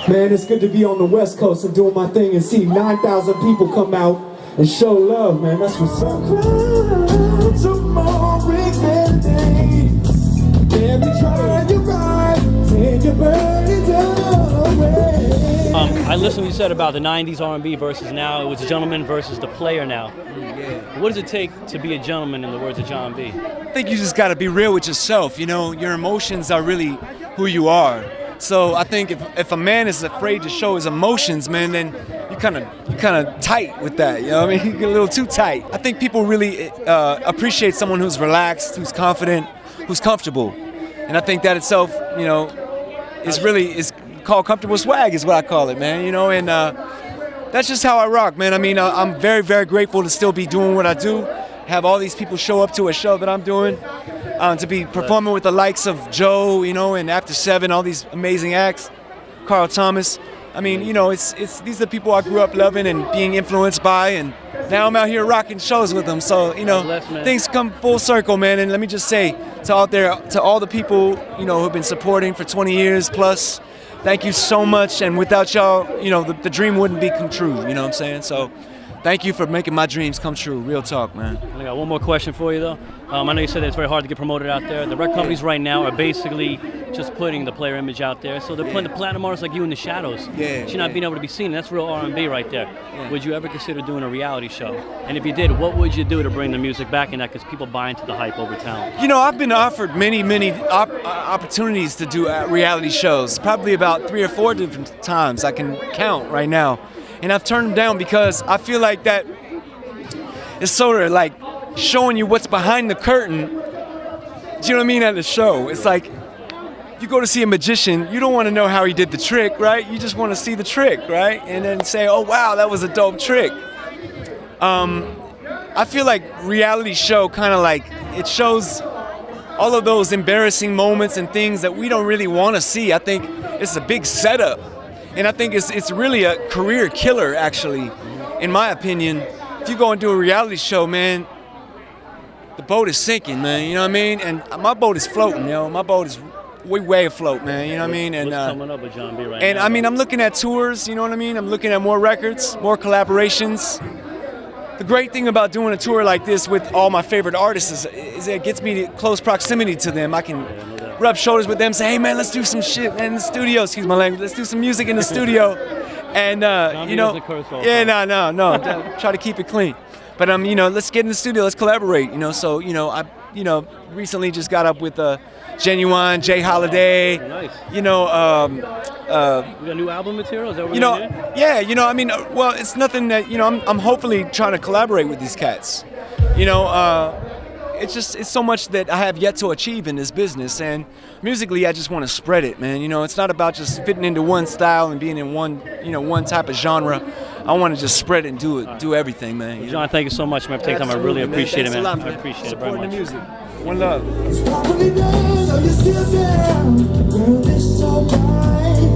Man, it's good to be on the West Coast and doing my thing and see 9,000 people come out and show love, man. That's what's up. I listened to what you said about the 90s R&B versus now. It was a gentleman versus the player now. Yeah. What does it take to be a gentleman, in the words of Jon B? I think you just got to be real with yourself. You know, your emotions are really who you are. So I think if a man is afraid to show his emotions, man, then you kind of tight with that. You know what I mean? You get a little too tight. I think people really appreciate someone who's relaxed, who's confident, who's comfortable. And I think that itself, you know, is called comfortable swag is what I call it, man. You know, and that's just how I rock, man. I mean, I'm very, very grateful to still be doing what I do. Have all these people show up to a show that I'm doing. To be performing with the likes of Joe, you know, and After 7, all these amazing acts, Carl Thomas. I mean, you know, it's these are the people I grew up loving and being influenced by, and now I'm out here rocking shows with them. So, you know, things come full circle, man. And let me just say to all the people, you know, who've been supporting for 20 years plus, thank you so much. And without y'all, you know, the dream wouldn't be come true. You know what I'm saying? So, thank you for making my dreams come true. Real talk, man. I got one more question for you, though. I know you said that it's very hard to get promoted out there. The record companies right now are basically just putting the player image out there. So they're putting the platinum artists like you in the shadows. You're not being able to be seen. That's real R&B right there. Would you ever consider doing a reality show? And if you did, what would you do to bring the music back in that? Because people buy into the hype over talent. You know, I've been offered many opportunities to do reality shows. Probably about 3 or 4 different times I can count right now. And I've turned them down because I feel like that is sort of like showing you what's behind the curtain. Do you know what I mean? At the show, it's like you go to see a magician, you don't want to know how he did the trick, right? You just want to see the trick, right? And then say, oh wow, that was a dope trick. I feel like reality show kind of like it shows all of those embarrassing moments and things that we don't really want to see. I think it's a big setup. And I think it's really a career killer, actually, in my opinion. If you go and do a reality show, man, the boat is sinking, man, you know what I mean? And my boat is floating, you know? My boat is way afloat, man, you know what I mean? And what's coming up with Jon B right now? And I mean, I'm looking at tours, you know what I mean? I'm looking at more records, more collaborations. The great thing about doing a tour like this with all my favorite artists is it gets me to close proximity to them. I can rub shoulders with them, say, hey man, let's do some shit, man, in the studio, excuse my language, let's do some music in the studio. And, you know, no, try to keep it clean. But, you know, let's get in the studio, let's collaborate, you know. So, you know, I recently just got up with Genuine, Jay Holiday. Nice. You know, you got new album material? Is that what you know, yeah, you know, I mean, well, it's nothing that, you know, I'm hopefully trying to collaborate with these cats. You know, it's so much that I have yet to achieve in this business, and musically I just want to spread it, man. You know, it's not about just fitting into one style and being in one type of genre. I want to just spread it and do everything, man. Well, John, thank you so much, man, for taking time. I really appreciate it, man. I appreciate it very much. Supporting the music. One love. It's probably done, are you still there? Girl, it's so bright.